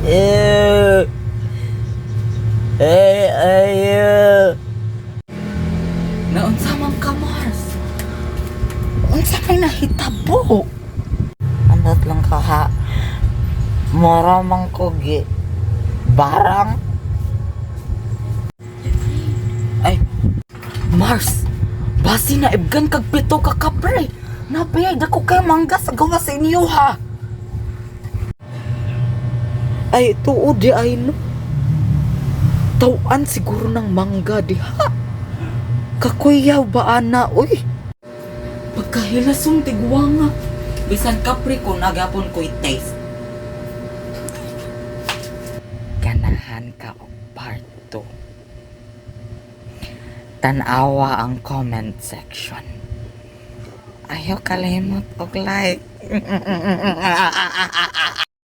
Eh, Naunsa man ka, Mars? Unsa may nahitabo? Andot lang ka ha. Maramang kogi. Barang. Ay, Mars. Basi na ibgan kag pito ka kapre. Nabiyay dako kay mangga sa gawa sa inyo ha. Ay, tuod di ay no. Tawan siguro ng mangga di ha. Kakuyaw ba ana, uy? Pagkahilasong tigwanga. Bisan kapre ko nagapon ko'y taste. Ganahan ka og part 2. Tanawa ang comment section. Ayaw kalimot og like.